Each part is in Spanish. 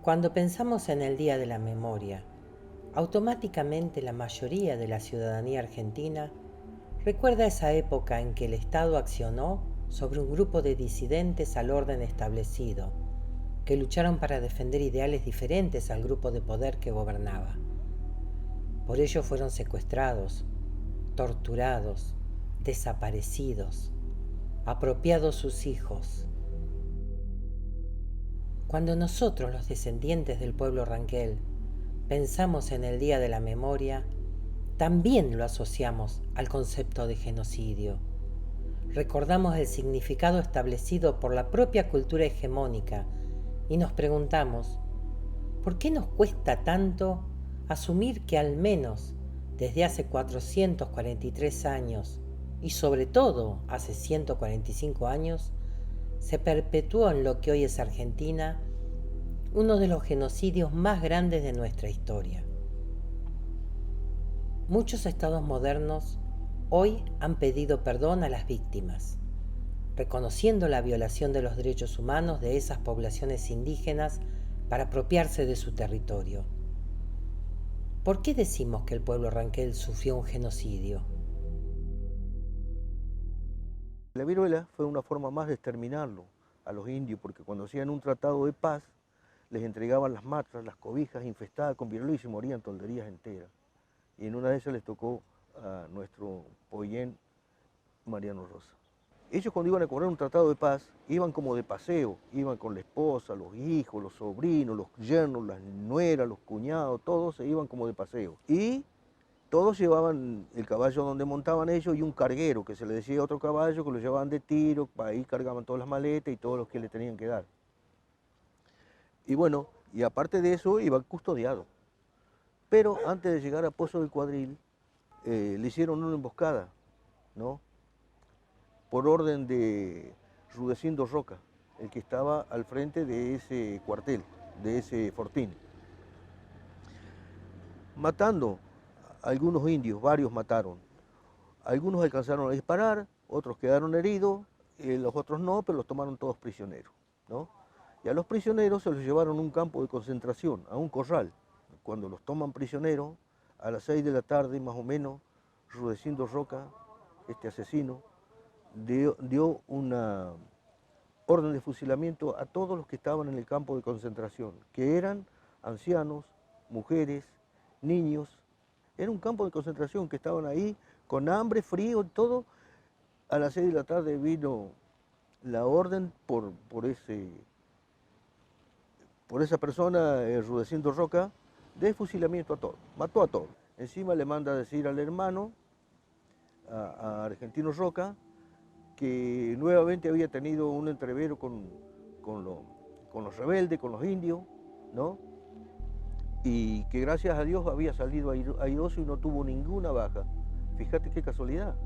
Cuando pensamos en el Día de la Memoria, automáticamente la mayoría de la ciudadanía argentina recuerda esa época en que el Estado accionó sobre un grupo de disidentes al orden establecido, que lucharon para defender ideales diferentes al grupo de poder que gobernaba. Por ello fueron secuestrados, torturados, desaparecidos, apropiados sus hijos. Cuando nosotros, los descendientes del pueblo Ranquel, pensamos en el Día de la Memoria, también lo asociamos al concepto de genocidio. Recordamos el significado establecido por la propia cultura hegemónica y nos preguntamos, ¿por qué nos cuesta tanto asumir que al menos desde hace 443 años y sobre todo hace 145 años, se perpetuó en lo que hoy es Argentina uno de los genocidios más grandes de nuestra historia? Muchos estados modernos hoy han pedido perdón a las víctimas, reconociendo la violación de los derechos humanos de esas poblaciones indígenas para apropiarse de su territorio. ¿Por qué decimos que el pueblo Ranquel sufrió un genocidio? La viruela fue una forma más de exterminarlo a los indios, porque cuando hacían un tratado de paz, les entregaban las matras, las cobijas infestadas con viruela y se morían tolderías enteras. Y en una de esas les tocó a nuestro Pollén Mariano Rosa. Ellos cuando iban a cobrar un tratado de paz, iban como de paseo, iban con la esposa, los hijos, los sobrinos, los yernos, las nueras, los cuñados, todos se iban como de paseo. Y todos llevaban el caballo donde montaban ellos y un carguero, que se le decía otro caballo, que lo llevaban de tiro, ahí cargaban todas las maletas y todos los que le tenían que dar. Y bueno, y aparte de eso iban custodiados. Pero antes de llegar a Pozo del Cuadril, le hicieron una emboscada, ¿no? Por orden de Rudecindo Roca, el que estaba al frente de ese cuartel, de ese fortín. Matando a algunos indios, varios mataron. Algunos alcanzaron a disparar, otros quedaron heridos, los otros no, pero los tomaron todos prisioneros, ¿no? Y a los prisioneros se los llevaron a un campo de concentración, a un corral. Cuando los toman prisioneros, a las 6 de la tarde más o menos, Rudecindo Roca, este asesino, dio una orden de fusilamiento a todos los que estaban en el campo de concentración, que eran ancianos, mujeres, niños. Era un campo de concentración que estaban ahí con hambre, frío, todo. A las 6 de la tarde vino la orden por esa persona, Rudecindo Roca, de fusilamiento a todos, mató a todos. Encima le manda a decir al hermano, a Argentino Roca, que nuevamente había tenido un entrevero con los rebeldes, con los indios, ¿no? Y que gracias a Dios había salido airoso y no tuvo ninguna baja. Fíjate qué casualidad.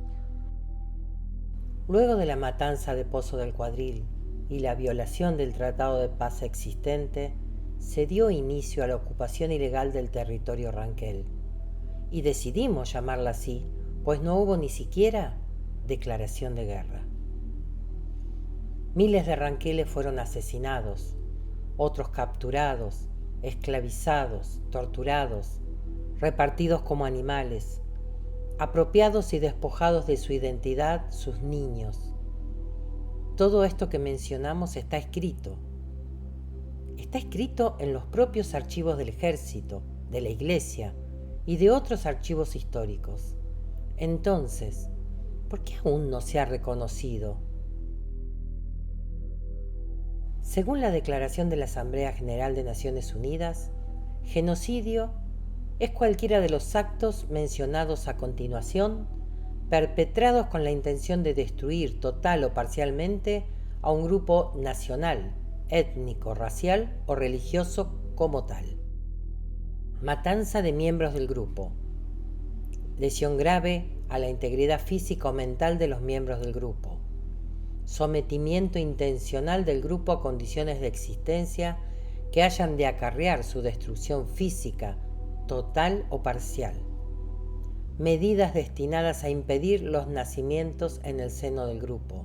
Luego de la matanza de Pozo del Cuadril y la violación del tratado de paz existente, se dio inicio a la ocupación ilegal del territorio Ranquel. Y decidimos llamarla así, pues no hubo ni siquiera declaración de guerra. Miles de ranqueles fueron asesinados, otros capturados, esclavizados, torturados, repartidos como animales, apropiados y despojados de su identidad sus niños. Todo esto que mencionamos está escrito. Está escrito en los propios archivos del ejército, de la iglesia y de otros archivos históricos. Entonces, ¿por qué aún no se ha reconocido? Según la Declaración de la Asamblea General de Naciones Unidas, genocidio es cualquiera de los actos mencionados a continuación, perpetrados con la intención de destruir total o parcialmente a un grupo nacional, étnico, racial o religioso como tal. Matanza de miembros del grupo. Lesión grave a la integridad física o mental de los miembros del grupo. Sometimiento intencional del grupo a condiciones de existencia que hayan de acarrear su destrucción física, total o parcial. Medidas destinadas a impedir los nacimientos en el seno del grupo.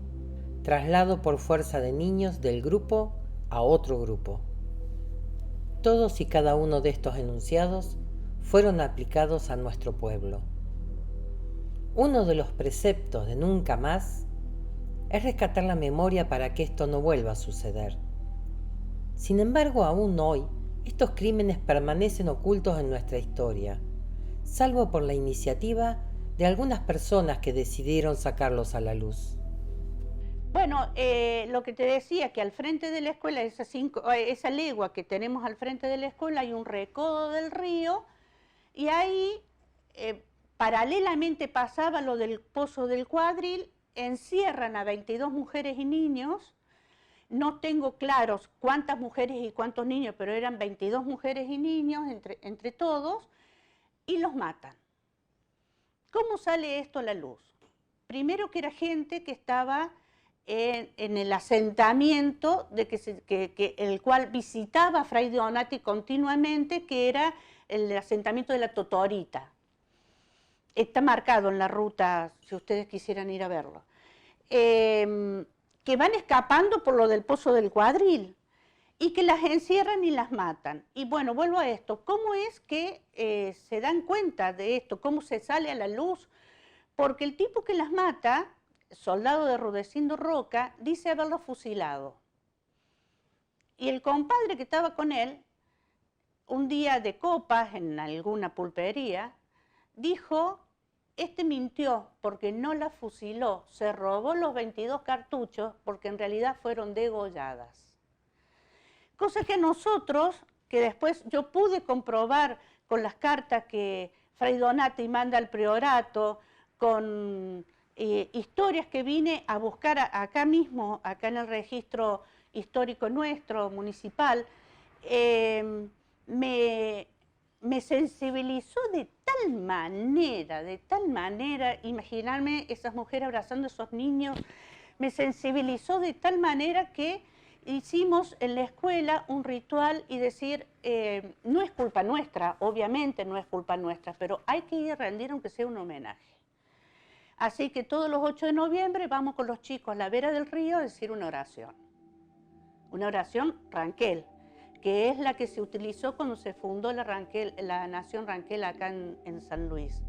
Traslado por fuerza de niños del grupo a otro grupo. Todos y cada uno de estos enunciados fueron aplicados a nuestro pueblo. Uno de los preceptos de Nunca Más es rescatar la memoria para que esto no vuelva a suceder. Sin embargo, aún hoy, estos crímenes permanecen ocultos en nuestra historia, salvo por la iniciativa de algunas personas que decidieron sacarlos a la luz. Bueno, lo que te decía, que al frente de la escuela, esa legua que tenemos al frente de la escuela, hay un recodo del río, y ahí paralelamente pasaba lo del Pozo del Cuadril, encierran a 22 mujeres y niños. No tengo claros cuántas mujeres y cuántos niños, pero eran 22 mujeres y niños entre todos, y los matan. ¿Cómo sale esto a la luz? Primero que era gente que estaba en el asentamiento el cual visitaba Fray Donati continuamente, que era el asentamiento de la Totorita. Está marcado en la ruta, si ustedes quisieran ir a verlo. Que van escapando por lo del Pozo del Cuadril y que las encierran y las matan. Y bueno, vuelvo a esto, ¿cómo es que se dan cuenta de esto? ¿Cómo se sale a la luz? Porque el tipo que las mata, soldado de Rudecindo Roca, dice haberlo fusilado. Y el compadre que estaba con él, un día de copas en alguna pulpería, dijo: este mintió porque no la fusiló, se robó los 22 cartuchos porque en realidad fueron degolladas. Cosa que nosotros, que después yo pude comprobar con las cartas que Fray Donati manda al priorato, con historias que vine a buscar acá mismo, acá en el registro histórico nuestro, municipal, me sensibilizó de tal manera, imaginarme esas mujeres abrazando a esos niños, me sensibilizó de tal manera que hicimos en la escuela un ritual y decir, no es culpa nuestra, obviamente no es culpa nuestra, pero hay que ir a rendir aunque sea un homenaje. Así que todos los 8 de noviembre vamos con los chicos a la vera del río a decir una oración Ranquel, que es la que se utilizó cuando se fundó la nación Ranquel acá en San Luis.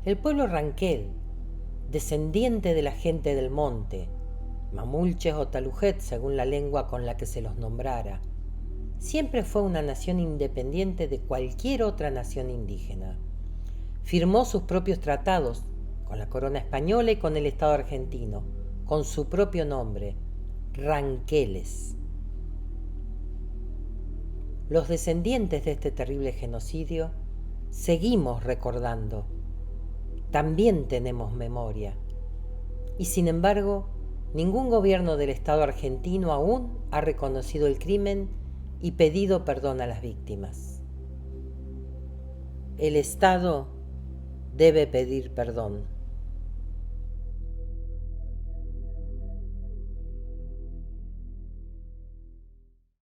El pueblo Ranquel, descendiente de la gente del monte, mamulches o talujet según la lengua con la que se los nombrara, siempre fue una nación independiente de cualquier otra nación indígena. Firmó sus propios tratados con la corona española y con el Estado argentino, con su propio nombre, Ranqueles. Los descendientes de este terrible genocidio seguimos recordando. También tenemos memoria. Y sin embargo, ningún gobierno del Estado argentino aún ha reconocido el crimen y pedido perdón a las víctimas. El Estado debe pedir perdón.